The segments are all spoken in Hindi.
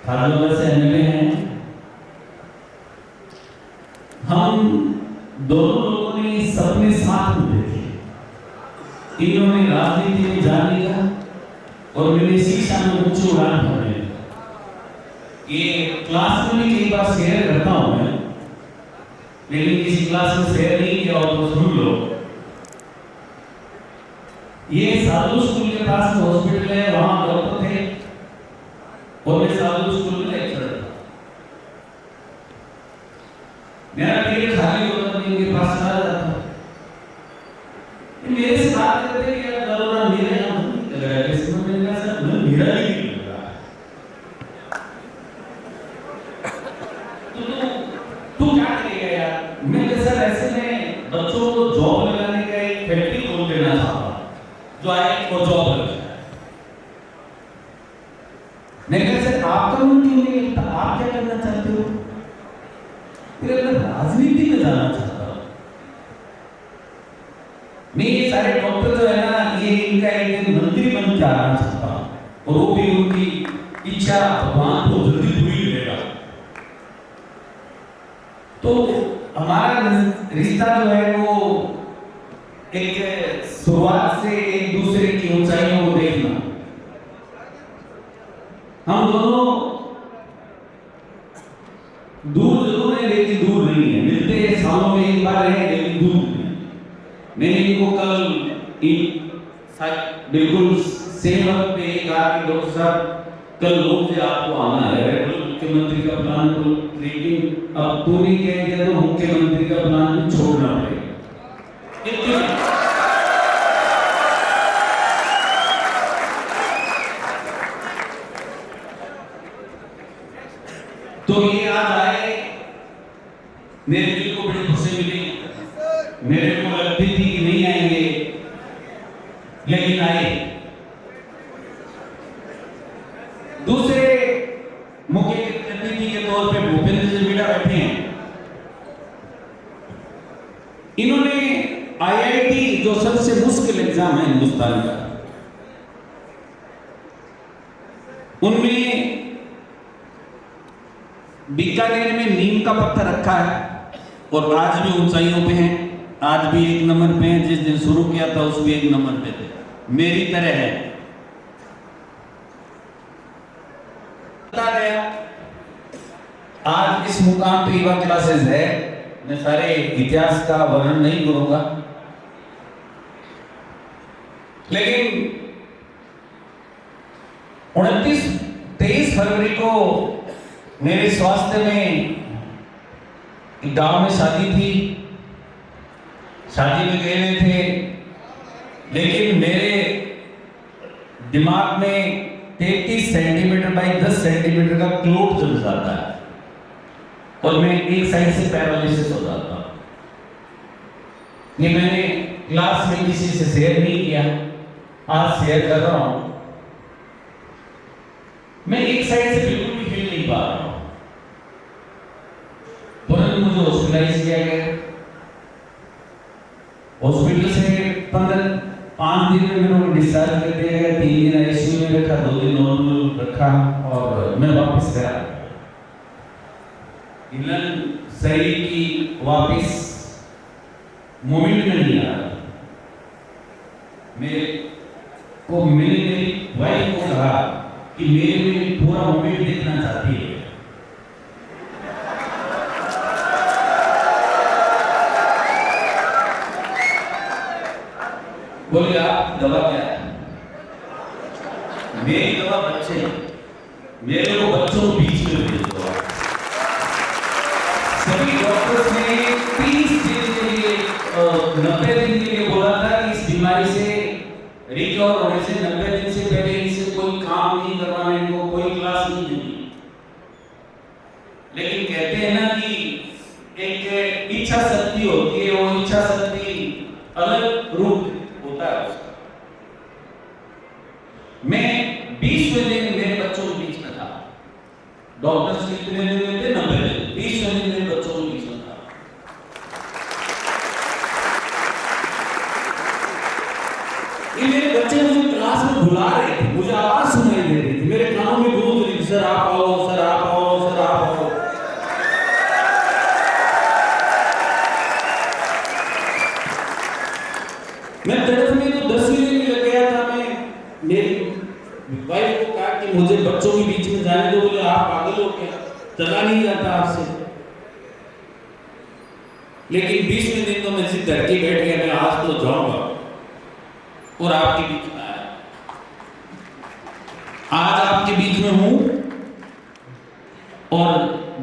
खारदोला से एमएलए हैं। हम दोनों लोगों ने सपने साथ में देखे। इन्होंने राजनीति में जान लिया और मैंने शिक्षा में ऊंची उड़ान भरने। ये क्लास में भी कई बार शेयर करता हूं मैं, लेकिन किसी क्लास में शेयर नहीं किया और तो सुन लो। ये साधु स्कूल के पास में हॉस्पिटल है, वहां डॉक्टर थे और मैं साधु स्कूल में लेक्चरर था। मेरा पीरियड खाली होता था, इनके पास चला जाता। मेरे से बात करते कि यार करो ना, मेरे यहाँ नहीं लग रहा है, इसमें मैंने कहा सर मेरा ही नहीं लग रहा है। तू क्या करेगा यार? मैं कहा सर ऐसे में बच्चों को जॉब लगाने का एक फैक्ट्री खोल देना चाहता हूँ, जो आए और जॉब लग जाए। मैंने कहा सर आपका मन क्यों नहीं लगता, आप क्या करना चाहते हो? फिर मैं राजनीति में जाना चाहता हूँ। मैं ये सारे डॉक्टर जो है ना, ये इनका एक दिन मंत्री बन के आना चाहता हूँ, और वो भी उनकी इच्छा भगवान को जल्दी पूरी करेगा। तो हमारा रिश्ता जो है वो एक शुरुआत से एक दूसरे की ऊंचाइयों को देखना। हम दोनों दूर जरूर है लेकिन दूर नहीं है, मिलते हैं सालों में एक बार है लेकिन दूर नहीं। मैंने इनको कल बिल्कुल सेम वक्त पे कहा कि डॉक्टर साहब कल लोग से आपको आना है, मुख्यमंत्री का प्लान तो, लेकिन अब तू नहीं कह दिया तो मुख्यमंत्री का प्लान भी छोड़ना पड़ेगा। तो ये आज आए, मेरे दिल को बड़ी खुशी मिली। मेरे को लगती थी कि नहीं आएंगे, लेकिन आए। दूसरे मुख्य अतिथि के तौर पे भूपेंद्र जी मीणा बैठे हैं। इन्होंने आईआईटी जो सबसे मुश्किल एग्जाम है हिंदुस्तान का, उनमें बीकानेर में नीम का पत्थर रखा है और आज भी ऊंचाइयों पे हैं, आज भी 1 नंबर पे हैं। जिस दिन शुरू किया था उस भी 1 नंबर पे थे, मेरी तरह है। गया आज इस मुकाम पे युवा क्लासेस है। मैं सारे इतिहास का वर्णन नहीं करूंगा, लेकिन 23 फरवरी को मेरे स्वास्थ्य में गांव में शादी थी। शादी में गए हुए थे, लेकिन मेरे दिमाग में 33 सेंटीमीटर बाई 10 सेंटीमीटर का क्लोट जम जाता है और मैं एक साइड से पैरालिसिस हो जाता हूं। ये मैंने क्लास में किसी से शेयर नहीं किया, आज शेयर कर रहा हूं। मैं एक साइड से बिल्कुल भी हिल नहीं पा रहा हूं। तुरंत मुझे हॉस्पिटलाइज किया गया। हॉस्पिटल से 5 दिन में मेरे को डिस्चार्ज कर दिया गया। 3 दिन आईसीयू में रखा, 2 दिन नॉर्मल रखा और मैं वापस गया। हिलन शरीर की वापस मूवमेंट में नहीं आ रहा। मेरे को मेरी वाइफ को कहा कि मेरे में पूरा मूवमेंट देखना चाहती है। बोले आप दवा क्या है? मेरी दवा बच्चे, मेरे को बच्चों को बीच में भेज दो। सभी डॉक्टर्स ने 30 दिन के लिए 90 दिन के लिए बोला था कि इस बीमारी से रिकवर होने से 90 दिन से पहले इनसे कोई काम नहीं करवाना, इनको कोई क्लास नहीं देनी। लेकिन कहते हैं ना कि एक इच्छा शक्ति होती है, वो इच्छा शक्ति अलग रूप होता है उसका। मैं 20वें दिन मेरे बच्चों के बीच में था। डॉक्टर्स कितने दिन में थे? 90 दिन। 20वें दिन मेरे बच्चों के बीच में था। ये मेरे बच्चे मुझे क्लास में बुला रहे थे, मुझे आवाज सुनाई दे रही थी, मेरे कानों में गूंज रही थी, सर आप आओ, सर मेरी वाइफ को कहा कि मुझे बच्चों के बीच में जाने दो, बोले आप पागल हो क्या, चला नहीं जाता आपसे। लेकिन 20वें दिन तो मैं जिद करके बैठ गया, मैं आज तो जाऊंगा और आपके बीच में आया। आज आपके बीच में हूं और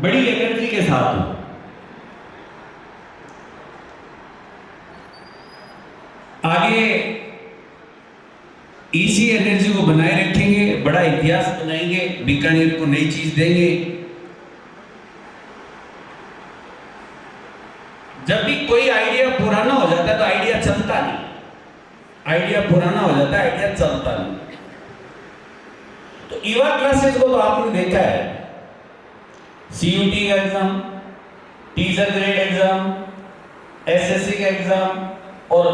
बड़ी एनर्जी के साथ हूं। आगे इसी एनर्जी को बनाए रखेंगे, बड़ा इतिहास बनाएंगे, बीकानेर को नई चीज देंगे। जब भी कोई आइडिया पुराना हो जाता है तो आइडिया चलता नहीं, आइडिया पुराना हो जाता है, आइडिया चलता नहीं। तो युवा क्लासेस को तो आपने देखा है, सीयूटी का exam, teacher grade exam, SSC का एग्जाम और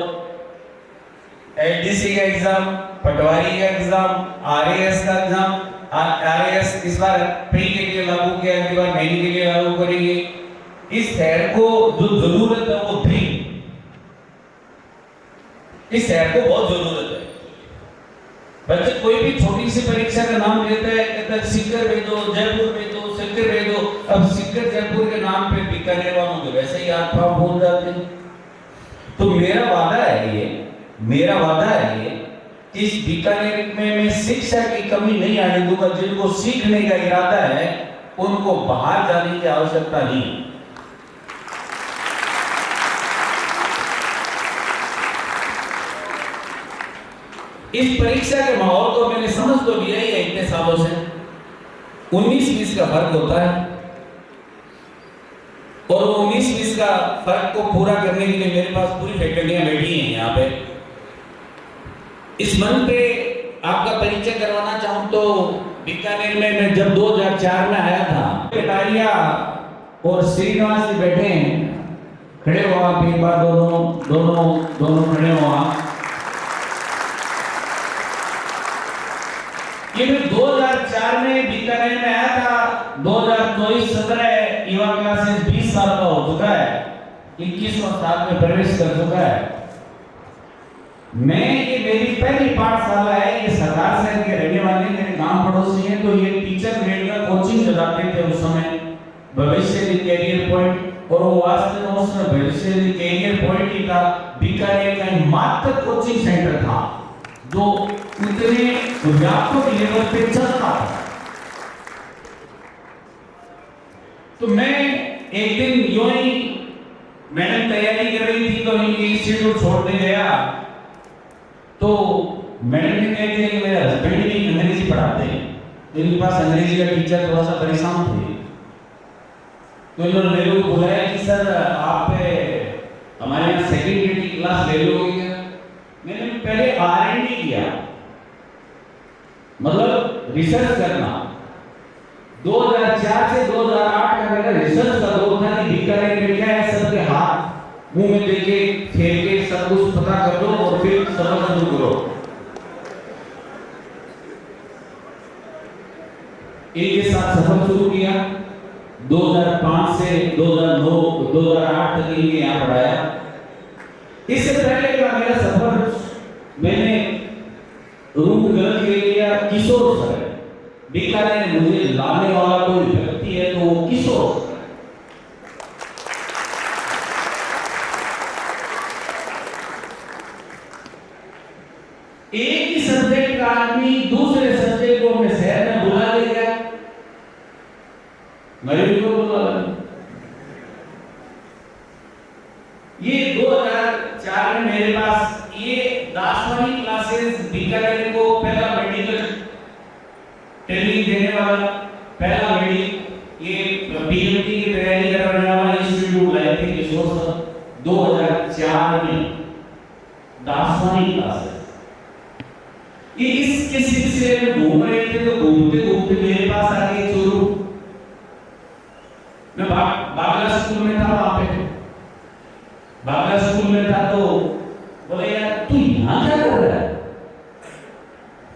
एलडीसी का एग्जाम, पटवारी का एग्जाम, आरएएस का एग्जाम। आरएएस इस बार प्री के लिए लागू किया, अगली बार मेन के लिए लागू करेंगे। इस शहर को जो जरूरत है वो थी, इस शहर को बहुत जरूरत है। बच्चे कोई भी छोटी सी परीक्षा का नाम लेता है, कहता है सीकर भेजो, जयपुर भेजो, सीकर भेजो। अब सीकर जयपुर के नाम पे बीकानेर वालों को वैसे ही हाथ पांव भूल जाते हैं। तो मेरा वादा है ये, मेरा वादा है ये, इस बीकानेर में मैं शिक्षा की कमी नहीं आने दूंगा। जिनको सीखने का इरादा है उनको बाहर जाने की आवश्यकता नहीं। इस परीक्षा के माहौल को मैंने समझ तो लिया ही है इतने सालों से। 19-20 का फर्क होता है और वो 19-20 का फर्क को पूरा करने के लिए मेरे पास पूरी फैकल्टियां बैठी हैं यहाँ पे। इस मंच पे आपका परिचय करवाना चाहूं तो बीकानेर में मैं जब 2004 में आया था, कटारिया और श्रीनिवास जी बैठे हैं, खड़े हो आप एक बार, दोनों खड़े हो आप। ये मैं 2004 में बीकानेर में आया था। 2024-17 युवा क्लासेस 20 साल का हो चुका है, 21वां साल में प्रवेश कर चुका है। ये मेरी पहली पाठशाला है। ये सरदार शहर के रहने वाले मेरे गांव पड़ोसी हैं। तो ये टीचर ग्रेड का कोचिंग चलाते थे उस समय, भविष्य कैरियर पॉइंट, और वो वास्तव में उसमें भविष्य कैरियर पॉइंट ही था। बीकानेर का एकमात्र कोचिंग सेंटर था जो इतने व्यापक लेवल पे चलता था। तो मैं एक दिन यूं ही, मैडम तैयारी कर रही थी तो इंस्टीट्यूट छोड़ने गया, तो मैडम ने कह दिया कि मेरे हस्बैंड भी अंग्रेजी पढ़ाते हैं, इनके पास अंग्रेजी का टीचर थोड़ा सा परेशान थे। तो इन्होंने मेरे को बुलाया कि सर आप हमारे यहाँ सेकेंड की क्लास ले लोगे क्या? मैंने पहले R&D किया, मतलब रिसर्च करना। 2004 से 2008 का मेरा रिसर्च का दौर था कि बीकानेर में क्या है, सबके हाथ मुंह में देके फेर के सब कुछ पता कर लो और फिर समझ शुरू करो। एक साथ सफर शुरू किया। 2005 से 2008 तक इनके यहाँ पढ़ाया। इससे पहले का मेरा सफर, मैंने रूम गलत ले लिया, किशोर सर बीकानेर में मुझे लाने वाला कोई व्यक्ति है तो वो किशोर। एक ही सब्जेक्ट का आदमी दूसरे सब्जेक्ट को अपने शहर में बुला ले गया, मेरे को बुला। ये 2004 में मेरे पास ये 10वीं क्लासेस बीकानेर को पहला मेडिकल ट्रेनिंग देने वाला, पहला मेडिकल ये पीएमटी की तैयारी करने वाला इंस्टीट्यूट लाए थे किशोर सर 2004 में 10वीं क्लासेस। ये इसके सिलसिले में घूम रहे थे, तो घूमते घूमते मेरे पास आ गए चोरू। मैं बागला स्कूल में था, वहां पे बागला स्कूल में था। तो बोले यार तू यहाँ क्या कर रहा है,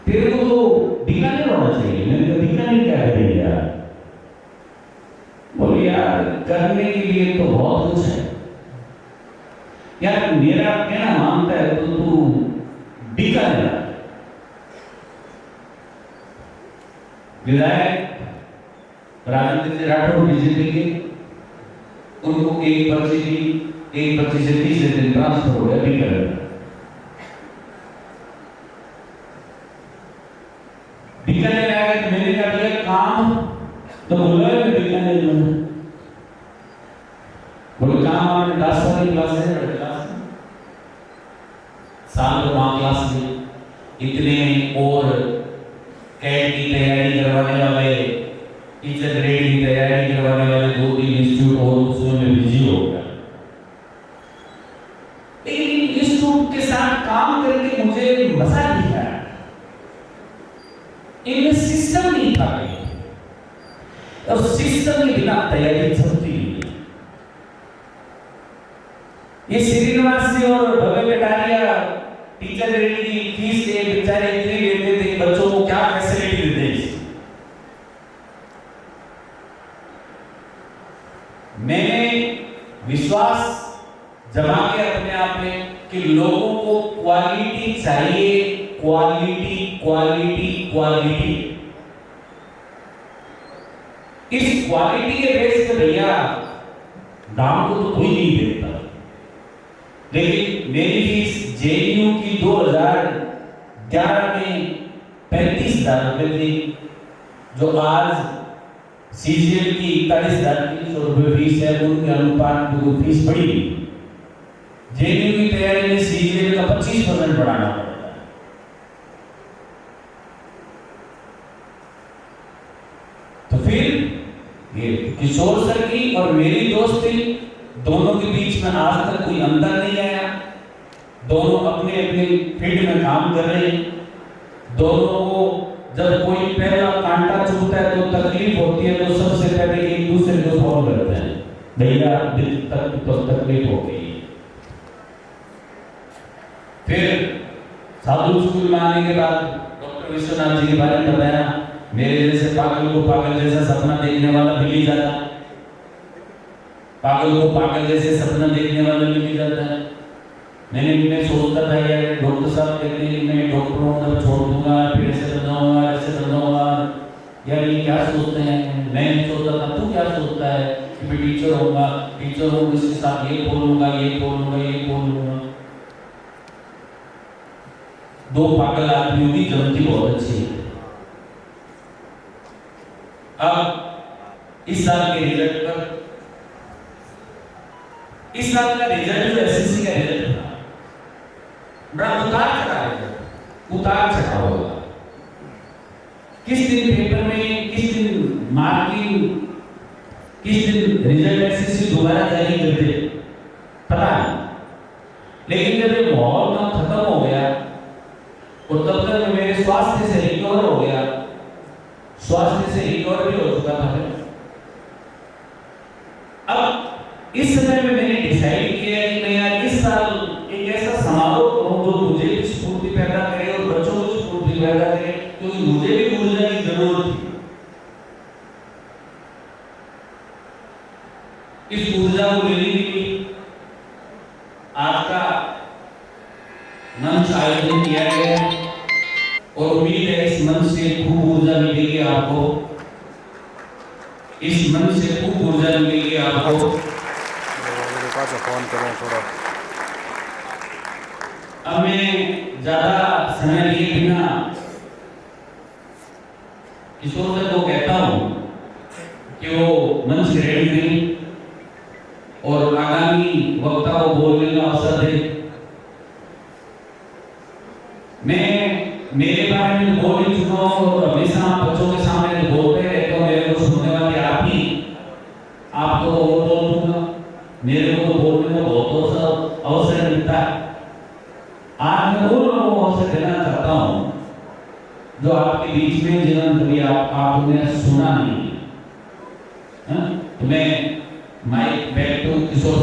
तेरे को तो बीकानेर होना चाहिए। मैंने कहा बीकानेर क्या करेंगे यार? बोले यार करने के लिए तो बहुत कुछ है यार, मेरा कहना मानता है तो तू बीकानेर। विधायक राजेंद्र राठौर बीजेपी के, उनको एक पर्ची से तीसरे दिन ट्रांसफर हो गया बीकानेर। बीकानेर आया तो मैंने क्या किया काम, तो बोला बीकानेर में बोले काम आपने 10 साल की क्लास है, साल को 5 क्लास में इतने और कैट की तैयारी करवाने वाले, टीचर ग्रेड की तैयारी करवाने वाले 2-3 इंस्टीट्यूट और उसमें मैं बिजी हो गया। लेकिन इंस्टीट्यूट के साथ काम करके मुझे मजा नहीं आया, इनमें सिस्टम नहीं था और सिस्टम के बिना तैयारी चलती नहीं। ये श्रीनिवास जी और भव्य कटारिया टीचर ग्रेड की फीस के बेचारे इतने लेते थे, बच्चों को क्या फैसिलिटी देते हैं। मैंने विश्वास जमा के अपने आप में कि लोगों को क्वालिटी चाहिए, क्वालिटी क्वालिटी क्वालिटी। इस क्वालिटी के बेस पे भैया दाम को तो कोई नहीं देता, लेकिन मेरी फीस जेएनयू की 2011 में 35,000 रुपए थी, जो आज सीजीएल की 41,300 रुपए फीस है। उनके अनुपात में वो फीस बढ़ी। जेएनयू की तैयारी में सीजीएल का 25% बढ़ाना पड़ता है। तो फिर ये किशोर सर की और मेरी दोस्ती, दोनों के बीच में आज तक कोई अंतर नहीं आया। दोनों अपने अपने फील्ड में काम कर रहे हैं। दोनों को जब कोई पहला कांटा चुभता है तो तकलीफ होती है, तो सबसे पहले एक दूसरे को फोन करते हैं, भैया दिल तक तो तकलीफ हो गई। फिर साधु स्कूल में आने के बाद डॉक्टर विश्वनाथ जी के बारे में बताया, मेरे जैसे पागल को पागल जैसा सपना देखने वाला मिल ही जाता है, पागल को पागल जैसे सपना देखने वाला मिल ही जाता है। मैं सोचता था यार डॉक्टर साहब कहते हैं मैं डॉक्टरों को छोड़ दूंगा, फिर ऐसे बनाऊंगा, ऐसे बनाऊंगा, यार ये क्या सोचते हैं। मैं सोचता था तू क्या सोचता है कि मैं टीचर होऊंगा, टीचर हूँ इसके साथ ये बोलूंगा, ये बोलूंगा, ये बोलूंगा। 2 पागल आदमियों की जमती बहुत अच्छी है। अब इस साल के रिजल्ट पर, इस साल का रिजल्ट जो एसएससी का रिजल्ट था, बड़ा उतार चढ़ाव होगा। किस दिन पेपर में, किस दिन मार्किंग, किस दिन रिजल्ट एसएससी दोबारा जारी करते पता नहीं। लेकिन जब ये माहौल ना खत्म हो गया और तब तक मेरे स्वास्थ्य से रिकवर हो गया, स्वास्थ्य से रिकवर भी हो चुका था। अब इस समय में मैंने डिसाइड किया कि मैं यार इस साल एक ऐसा समारोह करूं जो मुझे भी स्फूर्ति पैदा करे और बच्चों को स्फूर्ति पैदा करे, क्योंकि मुझे भी ऊर्जा की जरूरत थी। इस ऊर्जा को लेने के लिए आज का मंच आयोजन किया गया है और उम्मीद है इस मंच से खूब ऊर्जा मिलेगी आपको, इस मंच से खूब ऊर्जा मिलेगी आपको। फोन करें थोड़ा। अब मैं ज्यादा समय लिए बिना किशोर सर को कहता हूं कि वो मंच रेडी नहीं और आगामी वक्ता को बोलने का अवसर दे। मैं मेरे बारे में बोल ही चुका हूं और हमेशा बच्चों के सामने बोलते रहते हो, मेरे को सुनने वाले आप ही, आपको बोल दूंगा, मेरे को बोलने में बहुत अवसर मिलता है। आज मैं उन लोगों को अवसर देना चाहता हूं जो आपके बीच में जिन्होंने कभी आपने सुना नहीं है। तो मैं माइक बैक टू किशोर।